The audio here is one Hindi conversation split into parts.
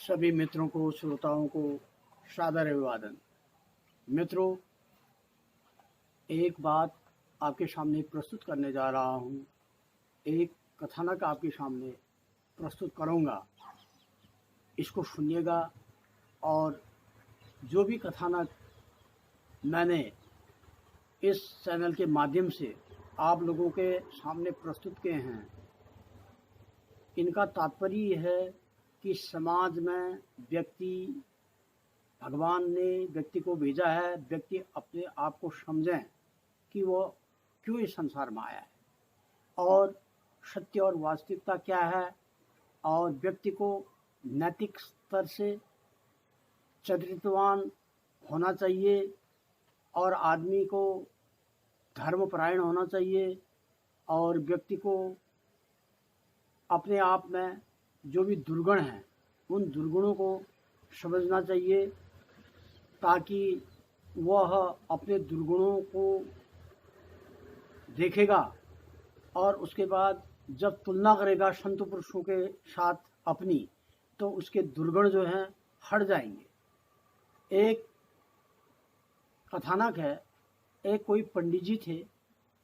सभी मित्रों को, श्रोताओं को सादर अभिवादन। मित्रों, एक बात आपके सामने प्रस्तुत करने जा रहा हूँ। एक कथानक आपके सामने प्रस्तुत करूँगा, इसको सुनिएगा। और जो भी कथानक मैंने इस चैनल के माध्यम से आप लोगों के सामने प्रस्तुत किए हैं, इनका तात्पर्य यह है कि समाज में भगवान ने व्यक्ति को भेजा है, व्यक्ति अपने आप को समझें कि वो क्यों इस संसार में आया है और सत्य और वास्तविकता क्या है, और व्यक्ति को नैतिक स्तर से चरित्रवान होना चाहिए और आदमी को धर्मपरायण होना चाहिए, और व्यक्ति को अपने आप में जो भी दुर्गुण हैं उन दुर्गुणों को समझना चाहिए, ताकि वह अपने दुर्गुणों को देखेगा और उसके बाद जब तुलना करेगा संत पुरुषों के साथ अपनी, तो उसके दुर्गुण जो हैं हट जाएंगे। एक कथानक है, एक कोई पंडित जी थे।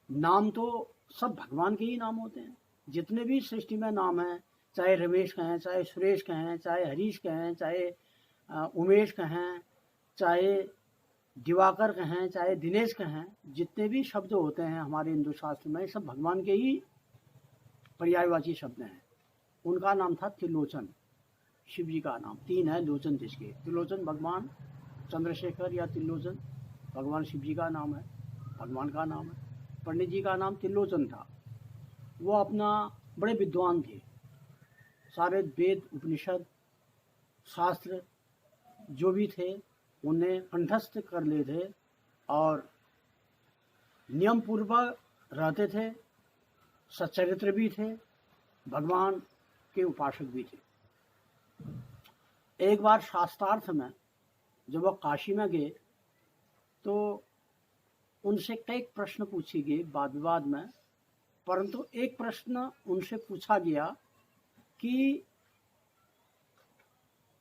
नाम तो सब भगवान के ही नाम होते हैं। जितने भी सृष्टि में नाम हैं, चाहे रमेश कहें, चाहे सुरेश कहें, चाहे हरीश कहें, चाहे उमेश कहें, चाहे दिवाकर कहें, चाहे दिनेश कहें, जितने भी शब्द होते हैं हमारे हिंदू शास्त्र में, सब भगवान के ही पर्यायवाची शब्द हैं। उनका नाम था त्रिलोचन। शिव जी का नाम तीन है लोचन, जिसके त्रिलोचन भगवान चंद्रशेखर या त्रिलोचन भगवान शिव जी का नाम है, भगवान का नाम है। पंडित जी का नाम त्रिलोचन था। वो अपना बड़े विद्वान थे, सारे वेद उपनिषद शास्त्र जो भी थे उन्हें कंठस्थ कर लिए थे और नियम पूर्वक रहते थे, सच्चरित्र भी थे, भगवान के उपासक भी थे। एक बार शास्त्रार्थ में जब वह काशी में गए तो उनसे कई प्रश्न पूछे गए वाद विवाद में, परंतु एक प्रश्न उनसे पूछा गया कि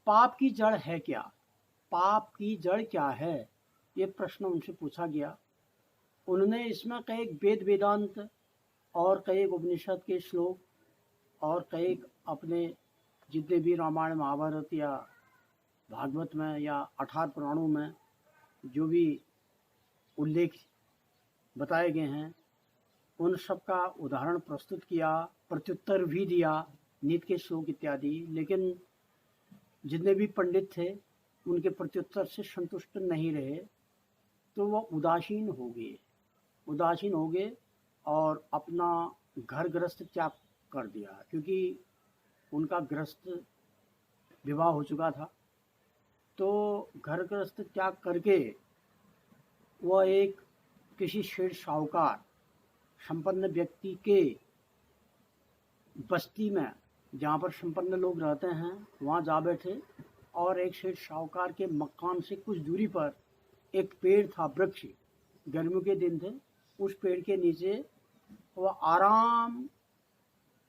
पाप की जड़ है क्या, पाप की जड़ क्या है, ये प्रश्न उनसे पूछा गया। उन्होंने इसमें कई वेद वेदांत और कई उपनिषद के श्लोक और कई अपने जितने भी रामायण महाभारत या भागवत में या 18 पुराणों में जो भी उल्लेख बताए गए हैं उन सब का उदाहरण प्रस्तुत किया, प्रत्युत्तर भी दिया, नीति के श्लोक इत्यादि। लेकिन जितने भी पंडित थे उनके प्रत्युत्तर से संतुष्ट नहीं रहे, तो वह उदासीन हो गए और अपना घर गृहस्थ त्याग कर दिया, क्योंकि उनका गृहस्थ विवाह हो चुका था। तो घर गृहस्थ त्याग करके वह एक किसी शेठ साहूकार संपन्न व्यक्ति के बस्ती में, जहाँ पर संपन्न लोग रहते हैं, वहाँ जा बैठे और एक शेठ साहूकार के मकान से कुछ दूरी पर एक पेड़ था, वृक्ष, गर्मियों के दिन थे। उस पेड़ के नीचे वह आराम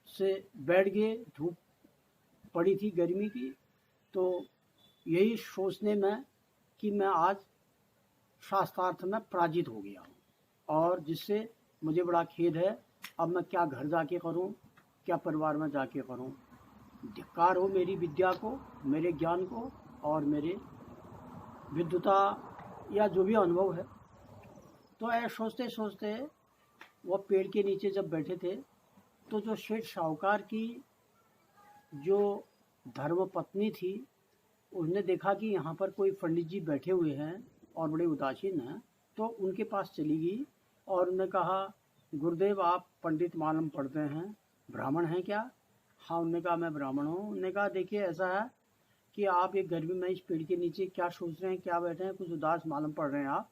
से बैठ गए। धूप पड़ी थी गर्मी की, तो यही सोचने में कि मैं आज शास्त्रार्थ में पराजित हो गया हूँ और जिससे मुझे बड़ा खेद है। अब मैं क्या घर जाके करूँ, क्या परिवार में जाके करूँ। धिक्कार हो मेरी विद्या को, मेरे ज्ञान को और मेरे विद्वता या जो भी अनुभव है। तो ऐसा सोचते सोचते वह पेड़ के नीचे जब बैठे थे, तो जो शेठ साहूकार की जो धर्मपत्नी थी, उसने देखा कि यहाँ पर कोई पंडित जी बैठे हुए हैं और बड़े उदासीन हैं, तो उनके पास चली गई और उन्होंने कहा, गुरुदेव आप पंडित मालूम पढ़ते हैं, ब्राह्मण हैं क्या? हाँ, उन्होंने कहा मैं ब्राह्मण हूँ। उन्होंने कहा देखिए ऐसा है कि आप एक गर्मी में इस पेड़ के नीचे क्या सोच रहे हैं, क्या बैठे हैं, कुछ उदास मालूम पड़ रहे हैं आप,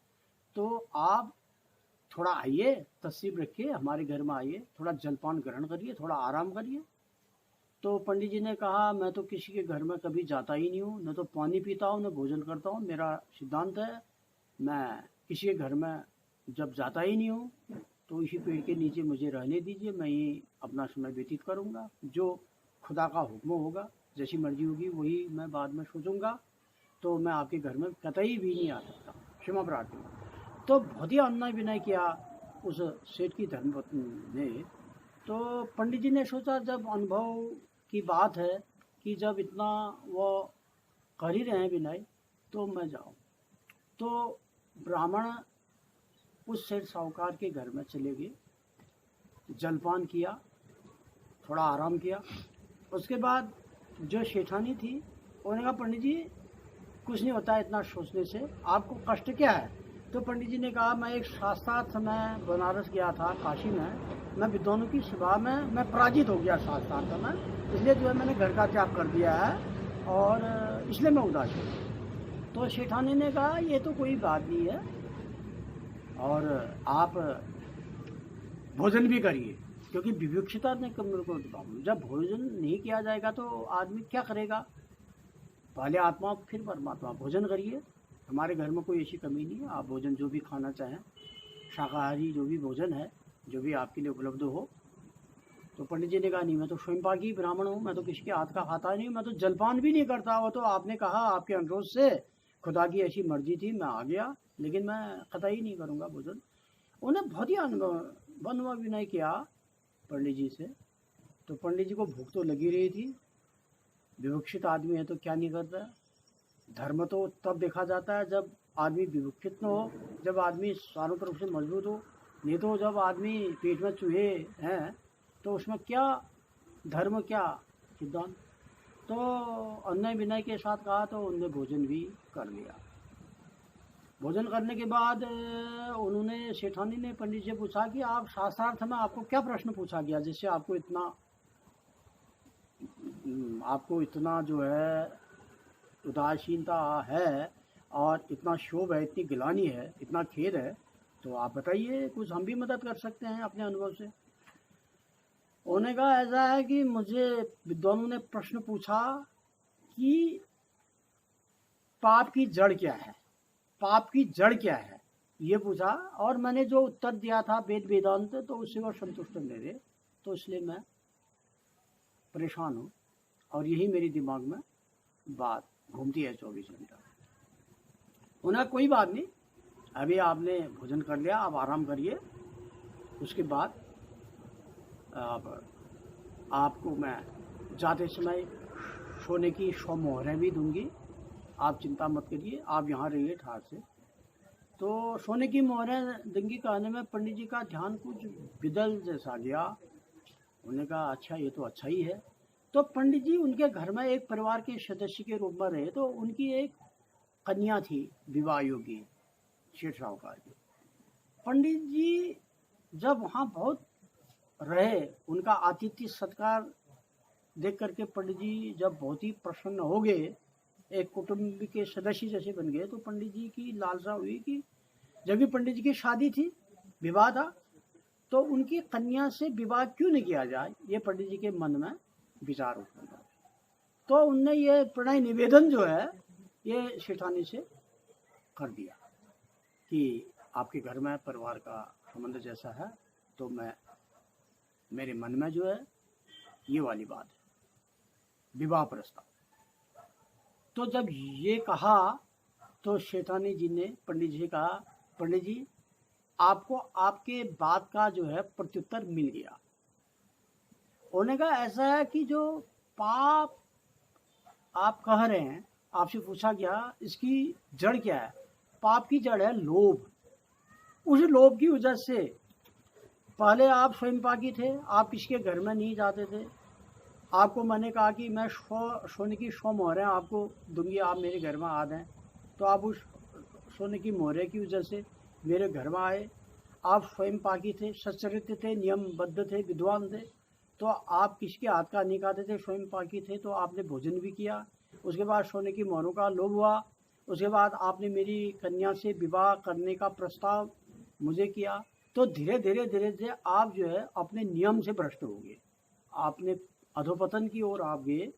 तो आप थोड़ा आइए, तशरीफ रखिए, हमारे घर में आइए, थोड़ा जलपान ग्रहण करिए, थोड़ा आराम करिए। तो पंडित जी ने कहा मैं तो किसी के घर में कभी जाता ही नहीं हूँ, न तो पानी पीता हूँ न भोजन करता हूँ। मेरा सिद्धांत है मैं किसी के घर में जब जाता ही नहीं हूँ, तो इसी पेड़ के नीचे मुझे रहने दीजिए, मैं ही अपना समय व्यतीत करूँगा, जो खुदा का हुक्म होगा जैसी मर्जी होगी वही मैं बाद में सोचूंगा, तो मैं आपके घर में कतई भी नहीं आ सकता, क्षमा प्रार्थी। तो बहुत ही अन्याय विनय किया उस सेठ की धर्मपत्नी ने। तो पंडित जी ने सोचा, जब अनुभव की बात है कि जब इतना वो कर ही रहे हैं विनय, तो मैं जाऊं। तो ब्राह्मण उस सेठ साहूकार के घर में चले गए, जलपान किया, थोड़ा आराम किया। उसके बाद जो शेठानी थी उन्होंने कहा, पंडित जी कुछ नहीं होता है इतना सोचने से, आपको कष्ट क्या है? तो पंडित जी ने कहा, मैं एक शास्त्रार्थ में बनारस गया था, काशी में, मैं विद्वानों की सभा में मैं पराजित हो गया शास्त्रार्थ में, इसलिए जो है मैंने घर का त्याग कर दिया है और इसलिए मैं उदास हूँ। तो शेठानी ने कहा, ये तो कोई बात नहीं है, और आप भोजन भी करिए, क्योंकि विवक्षता ने कमर को दबाव, जब भोजन नहीं किया जाएगा तो आदमी क्या करेगा? पहले आत्मा फिर परमात्मा। भोजन करिए, हमारे घर में कोई ऐसी कमी नहीं है, आप भोजन जो भी खाना चाहें, शाकाहारी जो भी भोजन है, जो भी आपके लिए उपलब्ध हो। तो पंडित जी ने कहा, नहीं मैं तो स्वयंपाकी ब्राह्मण हूँ, मैं तो किसी के हाथ का खाता नहीं, मैं तो जलपान भी नहीं करता। वो तो आपने कहा, आपके अनुरोध से, खुदा की ऐसी मर्जी थी, मैं आ गया, लेकिन मैं कतई नहीं करूँगा भोजन। उन्हें बहुत ही अनुभव विनय किया पंडित जी से। तो पंडित जी को भूख तो लगी रही थी, विवक्षित आदमी है तो क्या नहीं करता है। धर्म तो तब देखा जाता है जब आदमी विवक्षित न हो, जब आदमी चारों तरफ से मजबूत हो, नहीं तो जब आदमी पेट में चूहे हैं तो उसमें क्या धर्म, क्या सिद्धांत। तो अन्य विनय के साथ कहा, तो उनने भोजन भी कर लिया। भोजन करने के बाद उन्होंने, सेठानी ने पंडित जी से पूछा कि आप शास्त्रार्थ में आपको क्या प्रश्न पूछा गया जिससे आपको इतना जो है उदासीनता है और इतना शोभ है, इतनी गिलानी है, इतना खेद है, तो आप बताइए, कुछ हम भी मदद कर सकते हैं अपने अनुभव से। उन्होंने कहा, ऐसा है कि मुझे विद्वानों ने प्रश्न पूछा कि पाप की जड़ क्या है, पाप की जड़ क्या है, ये पूछा, और मैंने जो उत्तर दिया था वेद वेदांत, तो उससे वो संतुष्ट नहीं रहे, तो इसलिए मैं परेशान हूँ, और यही मेरी दिमाग में बात घूमती है 24 घंटा। उन्हें कोई बात नहीं, अभी आपने भोजन कर लिया, आप आराम करिए, उसके बाद आपको मैं जाते समय सोने की 100 मोहरें भी दूंगी, आप चिंता मत करिए, आप यहाँ रहिए ठार से। तो सोने की मोहरें दूंगी कहने में पंडित जी का ध्यान कुछ बिदल जैसा गया। उन्होंने कहा, अच्छा ये तो अच्छा ही है। तो पंडित जी उनके घर में एक परिवार के सदस्य के रूप में रहे, तो उनकी एक कन्या थी विवाह योगी, शेठ साहूकार की। पंडित जी जब वहाँ बहुत रहे, उनका आतिथ्य सत्कार देख करके पंडित जी जब बहुत ही प्रसन्न हो गए, एक कुटुंब के सदस्य जैसे बन गए, तो पंडित जी की लालसा हुई कि जब भी पंडित जी की शादी थी, विवाह था, तो उनकी कन्या से विवाह क्यों नहीं किया जाए, ये पंडित जी के मन में विचार उत्पन्न हुआ। तो उनने ये प्रणय निवेदन जो है ये शेठानी से कर दिया कि आपके घर में परिवार का संबंध जैसा है, तो मेरे मन में जो है ये वाली बात है, विवाह प्रस्ताव। तो जब ये कहा तो शेठानी जी ने पंडित जी से कहा, पंडित जी आपको आपके बात का जो है प्रत्युत्तर मिल गया। उन्होंने कहा, ऐसा है कि जो पाप आप कह रहे हैं, आपसे पूछा गया इसकी जड़ क्या है। पाप की जड़ है लोभ। उस लोभ की वजह से पहले आप स्वयं पाकी थे, आप किसके घर में नहीं जाते थे। आपको मैंने कहा कि मैं सोने की 100 मोहरें आपको दूंगी, आप मेरे घर में आ दें, तो आप उस सोने की मोहरे की वजह से मेरे घर में आए। आप स्वयं पाकी थे, सच्चरित्र थे, नियमबद्ध थे, विद्वान थे, तो आप किसके हाथ का नहीं खाते थे, स्वयं पाकी थे, तो आपने भोजन भी किया। उसके बाद सोने की मोहरों का लोभ हुआ। उसके बाद आपने मेरी कन्या से विवाह करने का प्रस्ताव मुझे किया। तो धीरे धीरे धीरे धीरे आप जो है अपने नियम से भ्रष्ट हो गए, आपने अधोपतन की ओर आप गए।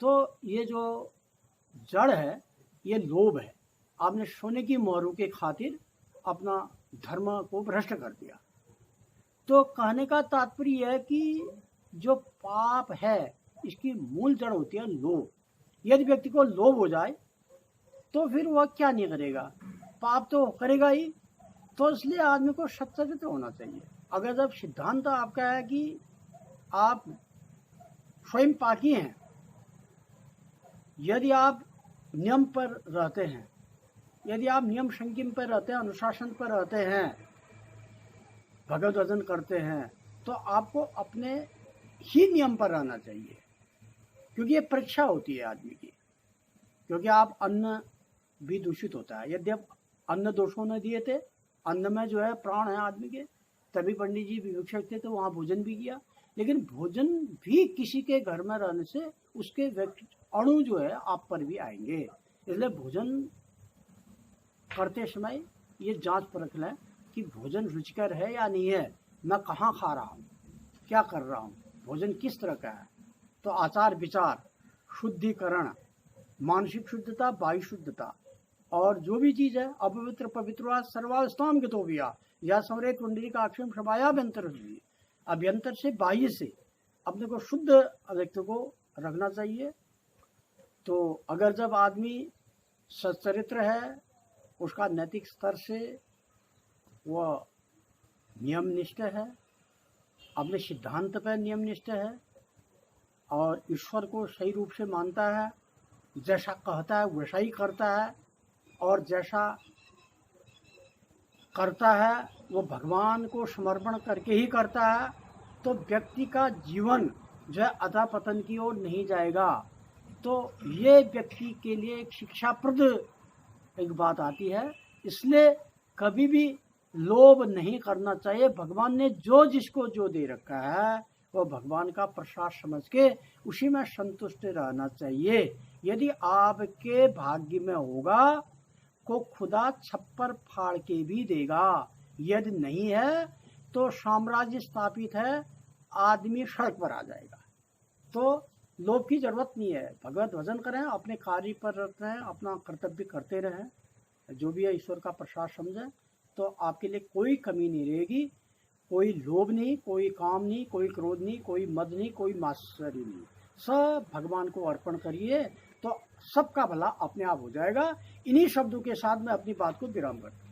तो ये जो जड़ है ये लोभ है। आपने सोने की मोहरों के खातिर अपना धर्म को भ्रष्ट कर दिया। तो कहने का तात्पर्य है कि जो पाप है इसकी मूल जड़ होती है लोभ। यदि व्यक्ति को लोभ हो जाए तो फिर वह क्या नहीं करेगा, पाप तो करेगा ही। तो इसलिए आदमी को सच्चरित्र होना चाहिए। अगर जब सिद्धांत आपका है कि आप स्वयं पाकी हैं, यदि आप नियम पर रहते हैं, यदि आप नियम संयम पर रहते हैं, अनुशासन पर रहते हैं, भगवत भजन करते हैं, तो आपको अपने ही नियम पर रहना चाहिए। क्योंकि ये परीक्षा होती है आदमी की। क्योंकि आप अन्न भी दूषित होता है। यदि आप अन्न दोषों ने दिए थे, अन्न में जो है प्राण है आदमी के, तभी पंडित जी विभिक्षक थे तो वहाँ भोजन भी किया। लेकिन भोजन भी किसी के घर में रहने से उसके व्यक्ति अणु जो है आप पर भी आएंगे। इसलिए भोजन करते समय ये जांच परख लें कि भोजन रुचिकर है या नहीं है, मैं कहाँ खा रहा हूँ, क्या कर रहा हूँ, भोजन किस तरह का है। तो आचार विचार, शुद्धिकरण, मानसिक शुद्धता, बाह्य शुद्धता, और जो भी चीज़ है अपवित्र पवित्रवा सर्वावस्थाम गतो विया या समरे कुंडली का अक्षम क्षमायाभ्यंतर, अभ्यंतर से बाह्य से अपने को शुद्ध व्यक्ति को रखना चाहिए। तो अगर जब आदमी सच्चरित्र है, उसका नैतिक स्तर से वह नियमनिष्ठ है, अपने सिद्धांत पर नियमनिष्ठ है और ईश्वर को सही रूप से मानता है, जैसा कहता है वैसा ही करता है, और जैसा करता है वो भगवान को समर्पण करके ही करता है, तो व्यक्ति का जीवन जो है अधःपतन की ओर नहीं जाएगा। तो ये व्यक्ति के लिए एक शिक्षाप्रद एक बात आती है। इसलिए कभी भी लोभ नहीं करना चाहिए। भगवान ने जो जिसको जो दे रखा है वो भगवान का प्रसाद समझ के उसी में संतुष्ट रहना चाहिए। यदि आपके भाग्य में होगा को खुदा छप्पर फाड़ के भी देगा, यदि नहीं है तो साम्राज्य स्थापित है, आदमी सड़क पर आ जाएगा। तो लोभ की जरूरत नहीं है। भगवत भजन करें, अपने कार्य पर रहें, अपना कर्तव्य करते रहें, जो भी है ईश्वर का प्रसाद समझें, तो आपके लिए कोई कमी नहीं रहेगी। कोई लोभ नहीं, कोई काम नहीं, कोई क्रोध नहीं, कोई मद नहीं, कोई मात्सर्य नहीं। सब भगवान को अर्पण करिए तो सबका भला अपने आप हो जाएगा। इन्हीं शब्दों के साथ मैं अपनी बात को विराम करता हूँ।